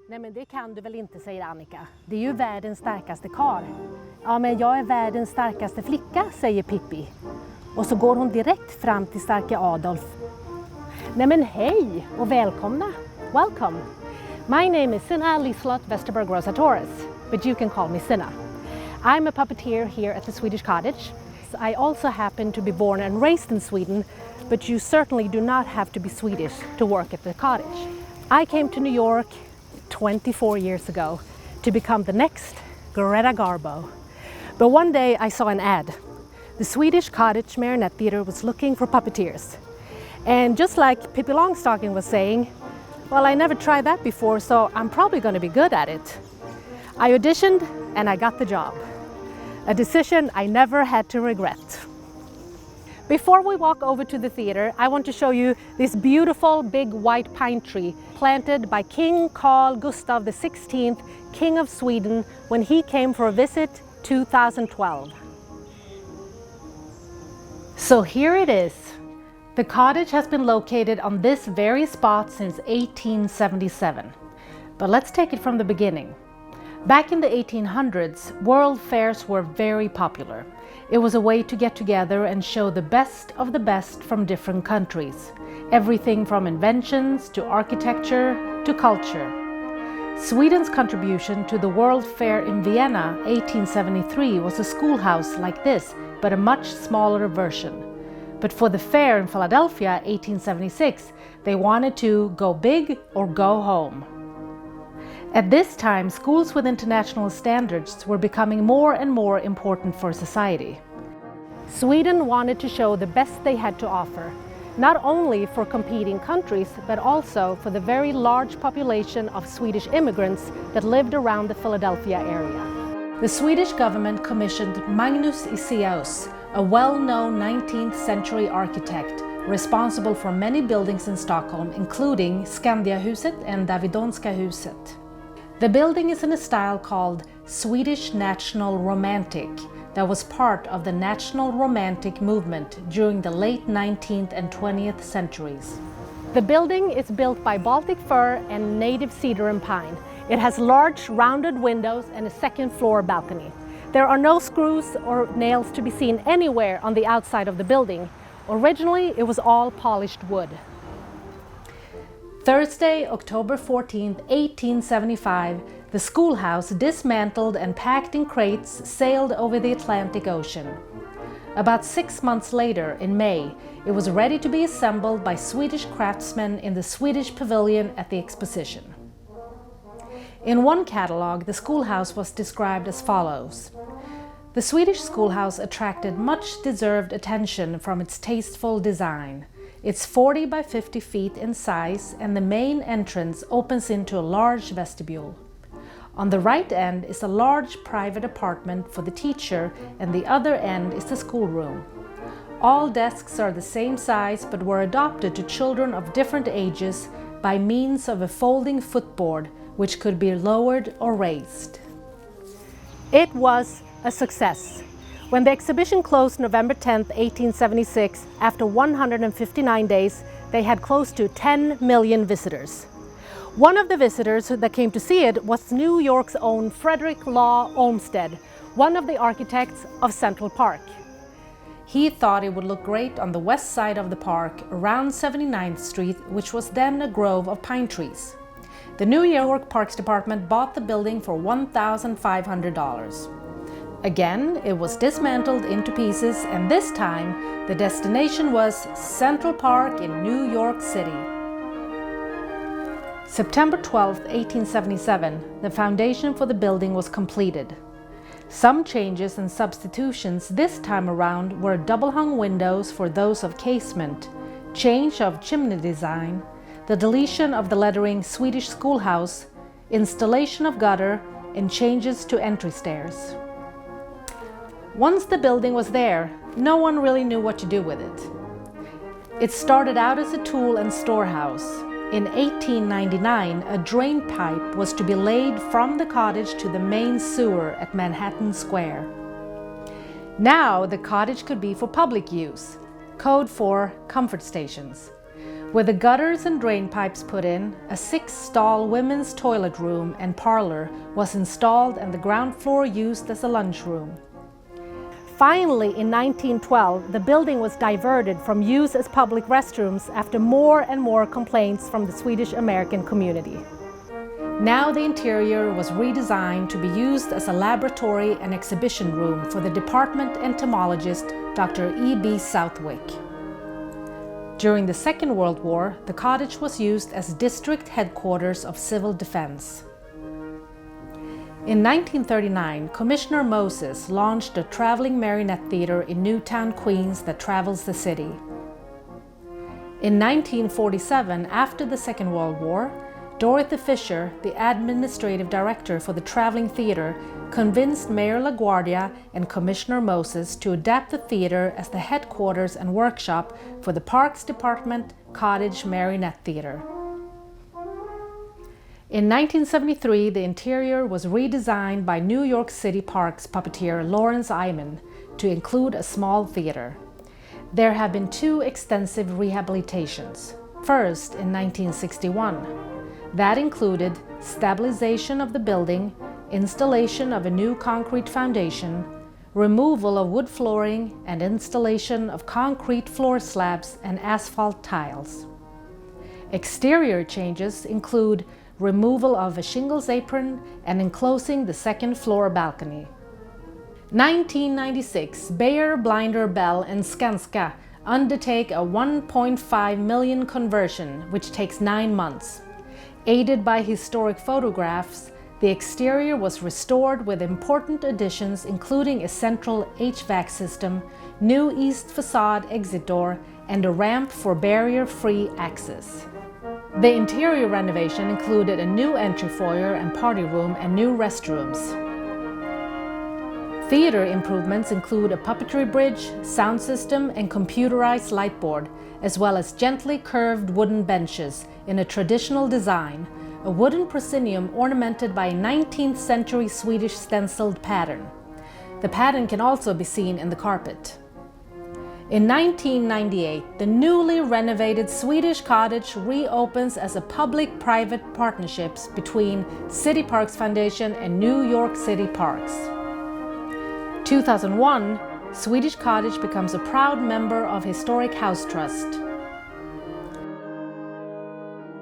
Nej men det kan du väl inte, säger Annika. Det är ju världens starkaste karl. Ja men jag är världens starkaste flicka, säger Pippi. Och så går hon direkt fram till starke Adolf. Nej men hej och välkomna. Welcome. My name is Cinna Liselott Vesterberg Rosatoris, but you can call me Cinna. I'm a puppeteer here at the Swedish Cottage. I also happen to be born and raised in Sweden, but you certainly do not have to be Swedish to work at the cottage. I came to New York 24 years ago to become the next Greta Garbo. But one day I saw an ad. The Swedish Cottage Marionette Theatre was looking for puppeteers. And just like Pippi Longstocking was saying, well, I never tried that before, so I'm probably going to be good at it. I auditioned and I got the job. A decision I never had to regret. Before we walk over to the theater, I want to show you this beautiful big white pine tree planted by King Carl Gustaf XVI, King of Sweden, when he came for a visit 2012. So here it is. The cottage has been located on this very spot since 1877. But let's take it from the beginning. Back in the 1800s, world fairs were very popular. It was a way to get together and show the best of the best from different countries. Everything from inventions to architecture to culture. Sweden's contribution to the World Fair in Vienna 1873 was a schoolhouse like this, but a much smaller version. But for the fair in Philadelphia 1876, they wanted to go big or go home. At this time, schools with international standards were becoming more and more important for society. Sweden wanted to show the best they had to offer, not only for competing countries, but also for the very large population of Swedish immigrants that lived around the Philadelphia area. The Swedish government commissioned Magnus Isaeus, a well-known 19th century architect, responsible for many buildings in Stockholm, including Skandiahuset and Davidonska huset. The building is in a style called Swedish National Romantic that was part of the National Romantic movement during the late 19th and 20th centuries. The building is built by Baltic fir and native cedar and pine. It has large rounded windows and a second floor balcony. There are no screws or nails to be seen anywhere on the outside of the building. Originally, it was all polished wood. Thursday, October 14, 1875, the schoolhouse, dismantled and packed in crates, sailed over the Atlantic Ocean. About 6 months later, in May, it was ready to be assembled by Swedish craftsmen in the Swedish Pavilion at the Exposition. In one catalogue, the schoolhouse was described as follows. The Swedish schoolhouse attracted much deserved attention from its tasteful design. It's 40 by 50 feet in size, and the main entrance opens into a large vestibule. On the right end is a large private apartment for the teacher, and the other end is the schoolroom. All desks are the same size but were adapted to children of different ages by means of a folding footboard which could be lowered or raised. It was a success. When the exhibition closed November 10, 1876, after 159 days, they had close to 10 million visitors. One of the visitors that came to see it was New York's own Frederick Law Olmsted, one of the architects of Central Park. He thought it would look great on the west side of the park, around 79th Street, which was then a grove of pine trees. The New York Parks Department bought the building for $1,500. Again, it was dismantled into pieces, and this time the destination was Central Park in New York City. September 12, 1877, the foundation for the building was completed. Some changes and substitutions this time around were double-hung windows for those of casement, change of chimney design, the deletion of the lettering Swedish Schoolhouse, installation of gutter, and changes to entry stairs. Once the building was there, no one really knew what to do with it. It started out as a tool and storehouse. In 1899, a drain pipe was to be laid from the cottage to the main sewer at Manhattan Square. Now the cottage could be for public use, code for comfort stations. With the gutters and drain pipes put in, a 6-stall women's toilet room and parlor was installed and the ground floor used as a lunchroom. Finally, in 1912, the building was diverted from use as public restrooms after more and more complaints from the Swedish American community. Now the interior was redesigned to be used as a laboratory and exhibition room for the department entomologist Dr. E.B. Southwick. During the Second World War, the cottage was used as district headquarters of civil defense. In 1939, Commissioner Moses launched a traveling marionette theatre in Newtown, Queens that travels the city. In 1947, after the Second World War, Dorothy Fisher, the administrative director for the traveling theatre, convinced Mayor LaGuardia and Commissioner Moses to adapt the theatre as the headquarters and workshop for the Parks Department Cottage Marionette Theatre. In 1973, the interior was redesigned by New York City Parks puppeteer Lawrence Iman to include a small theatre. There have been 2 extensive rehabilitations. First, in 1961. That included stabilization of the building, installation of a new concrete foundation, removal of wood flooring, and installation of concrete floor slabs and asphalt tiles. Exterior changes include removal of a shingles apron and enclosing the second floor balcony. 1996, Beijer, Blinder, Bell and Skanska undertake a 1.5 million conversion, which takes 9 months. Aided by historic photographs, the exterior was restored with important additions including a central HVAC system, new east facade exit door, and a ramp for barrier-free access. The interior renovation included a new entry foyer and party room and new restrooms. Theatre improvements include a puppetry bridge, sound system, and computerized light board, as well as gently curved wooden benches in a traditional design, a wooden proscenium ornamented by a 19th century Swedish stenciled pattern. The pattern can also be seen in the carpet. In 1998, the newly renovated Swedish Cottage reopens as a public-private partnership between City Parks Foundation and New York City Parks. 2001, Swedish Cottage becomes a proud member of Historic House Trust.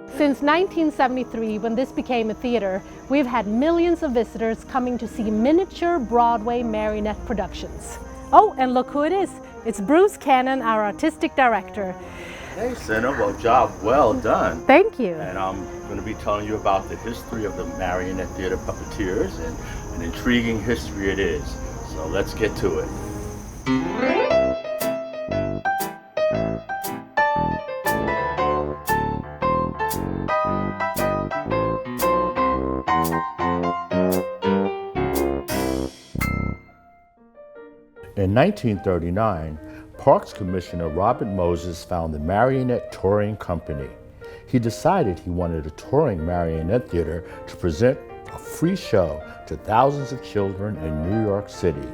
Since 1973, when this became a theater, we've had millions of visitors coming to see miniature Broadway marionette productions. Oh, and look who it is. It's Bruce Cannon, our artistic director. Hey, Cinna, well, job well done. Thank you. And I'm going to be telling you about the history of the Marionette Theater Puppeteers, and an intriguing history it is. So let's get to it. In 1939, Parks Commissioner Robert Moses found the Marionette Touring Company. He decided he wanted a touring marionette theater to present a free show to thousands of children in New York City.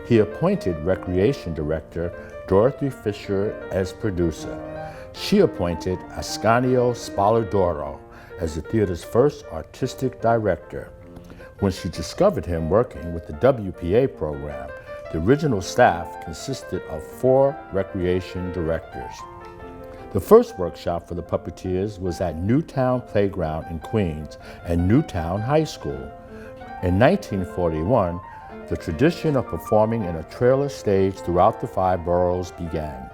He appointed Recreation Director Dorothy Fisher as producer. She appointed Ascanio Spalladoro as the theater's first artistic director. When she discovered him working with the WPA program, the original staff consisted of 4 recreation directors. The first workshop for the Puppeteers was at Newtown Playground in Queens and Newtown High School. In 1941, the tradition of performing in a trailer stage throughout the 5 boroughs began.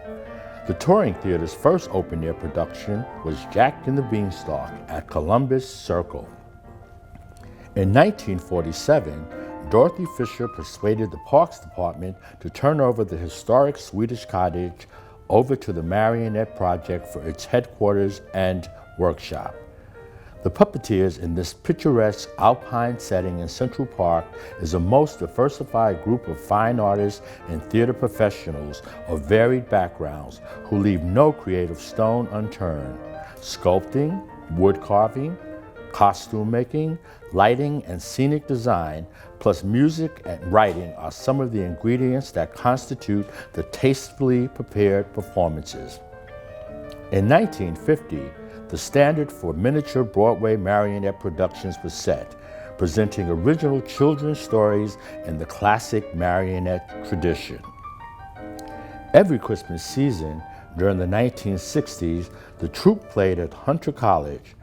The touring theater's first open-air production was Jack and the Beanstalk at Columbus Circle. In 1947, Dorothy Fisher persuaded the Parks Department to turn over the historic Swedish Cottage over to the Marionette Project for its headquarters and workshop. The Puppeteers in this picturesque alpine setting in Central Park is a most diversified group of fine artists and theater professionals of varied backgrounds who leave no creative stone unturned. Sculpting, wood carving, costume making, lighting, and scenic design, plus music and writing are some of the ingredients that constitute the tastefully prepared performances. In 1950, the standard for miniature Broadway marionette productions was set, presenting original children's stories in the classic marionette tradition. Every Christmas season during the 1960s, the troupe played at Hunter College.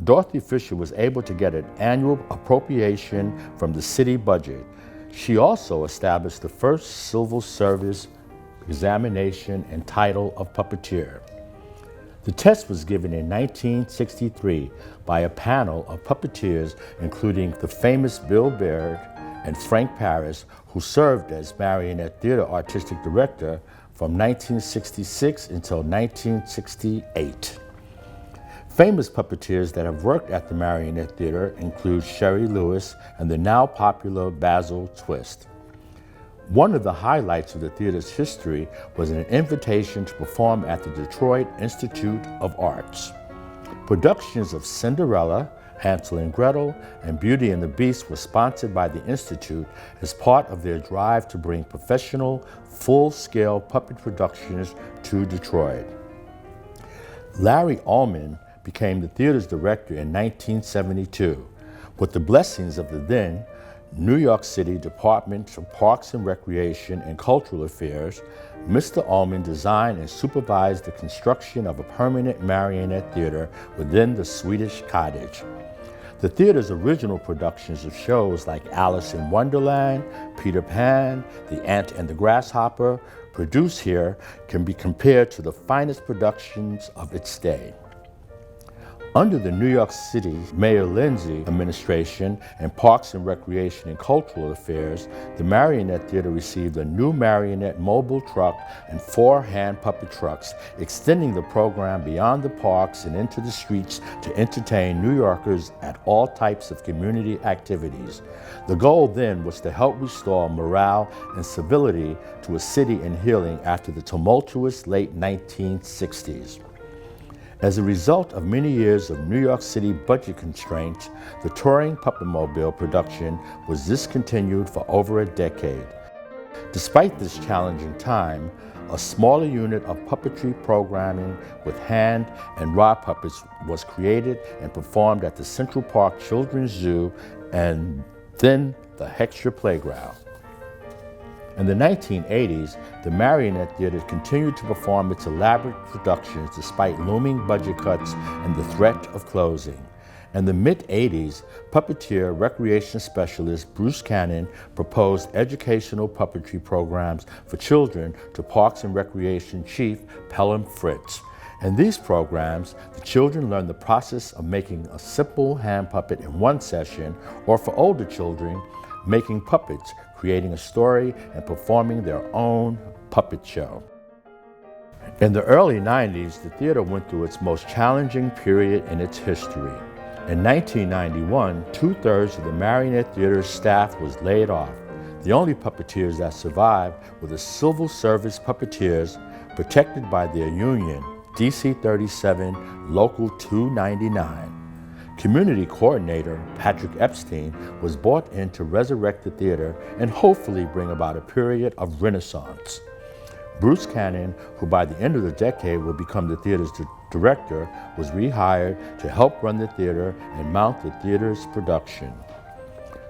Dorothy Fisher was able to get an annual appropriation from the city budget. She also established the first civil service examination and title of puppeteer. The test was given in 1963 by a panel of puppeteers, including the famous Bill Baird and Frank Paris, who served as Marionette Theater Artistic Director from 1966 until 1968. Famous puppeteers that have worked at the Marionette Theater include Sherry Lewis and the now popular Basil Twist. One of the highlights of the theater's history was an invitation to perform at the Detroit Institute of Arts. Productions of Cinderella, Hansel and Gretel, and Beauty and the Beast were sponsored by the Institute as part of their drive to bring professional, full-scale puppet productions to Detroit. Larry Ullman became the theater's director in 1972. With the blessings of the then New York City Department of Parks and Recreation and Cultural Affairs, Mr. Ullman designed and supervised the construction of a permanent marionette theater within the Swedish Cottage. The theater's original productions of shows like Alice in Wonderland, Peter Pan, The Ant and the Grasshopper, produced here, can be compared to the finest productions of its day. Under the New York City Mayor Lindsay administration and Parks and Recreation and Cultural Affairs, the Marionette Theater received a new Marionette Mobile truck and 4 hand puppet trucks, extending the program beyond the parks and into the streets to entertain New Yorkers at all types of community activities. The goal then was to help restore morale and civility to a city in healing after the tumultuous late 1960s. As a result of many years of New York City budget constraints, the touring Puppet Mobile production was discontinued for over a decade. Despite this challenging time, a smaller unit of puppetry programming with hand and rod puppets was created and performed at the Central Park Children's Zoo and then the Heckscher Playground. In the 1980s, the Marionette Theater continued to perform its elaborate productions despite looming budget cuts and the threat of closing. In the mid-80s, puppeteer recreation specialist Bruce Cannon proposed educational puppetry programs for children to Parks and Recreation Chief Pelham Fritz. In these programs, the children learned the process of making a simple hand puppet in one session, or for older children, making puppets, creating a story, and performing their own puppet show. In the early 90s, the theater went through its most challenging period in its history. In 1991, 2/3 of the Marionette Theater's staff was laid off. The only puppeteers that survived were the civil service puppeteers protected by their union, DC 37 Local 299. Community coordinator Patrick Epstein was brought in to resurrect the theater and hopefully bring about a period of renaissance. Bruce Cannon, who by the end of the decade would become the theater's director, was rehired to help run the theater and mount the theater's production.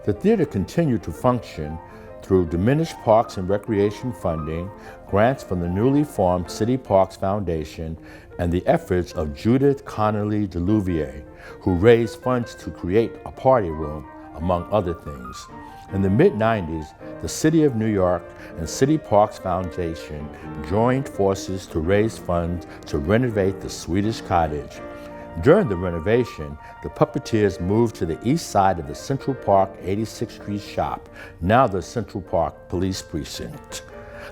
The theater continued to function through diminished parks and recreation funding, grants from the newly formed City Parks Foundation, and the efforts of Judith Connolly DeLuvier, who raised funds to create a party room, among other things. In the mid-90s, the City of New York and City Parks Foundation joined forces to raise funds to renovate the Swedish Cottage. During the renovation, the Puppeteers moved to the east side of the Central Park 86th Street shop, now the Central Park Police Precinct.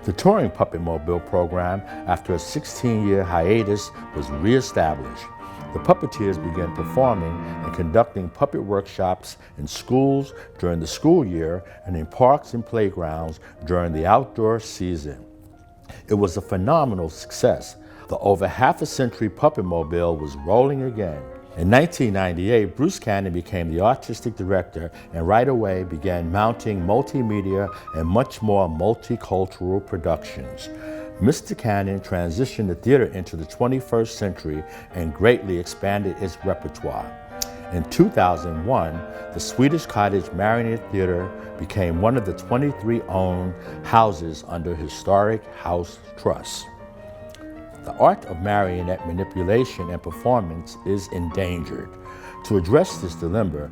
The touring Puppet Mobile program, after a 16-year hiatus, was reestablished. The Puppeteers began performing and conducting puppet workshops in schools during the school year and in parks and playgrounds during the outdoor season. It was a phenomenal success. The over half a century Puppet Mobile was rolling again. In 1998, Bruce Cannon became the artistic director and right away began mounting multimedia and much more multicultural productions. Mr. Cannon transitioned the theater into the 21st century and greatly expanded its repertoire. In 2001, the Swedish Cottage Marionette Theatre became one of the 23 owned houses under Historic House Trust. The art of marionette manipulation and performance is endangered. To address this dilemma,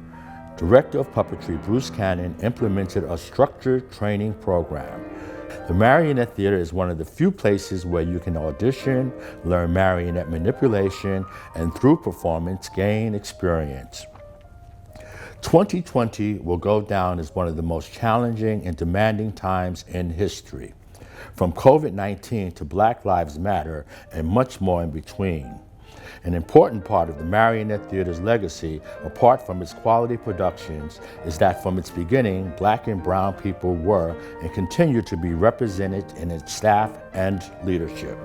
Director of Puppetry Bruce Cannon implemented a structured training program. The Marionette Theatre is one of the few places where you can audition, learn marionette manipulation, and through performance, gain experience. 2020 will go down as one of the most challenging and demanding times in history, from COVID-19 to Black Lives Matter and much more in between. An important part of the Marionette Theater's legacy, apart from its quality productions, is that from its beginning, Black and brown people were and continue to be represented in its staff and leadership.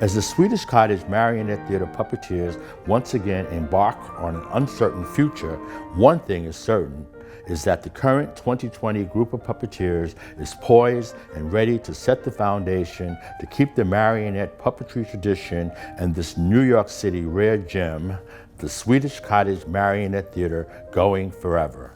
As the Swedish Cottage Marionette Theatre Puppeteers once again embark on an uncertain future, one thing is certain, is that the current 2020 group of puppeteers is poised and ready to set the foundation to keep the marionette puppetry tradition and this New York City rare gem, the Swedish Cottage Marionette Theatre, going forever.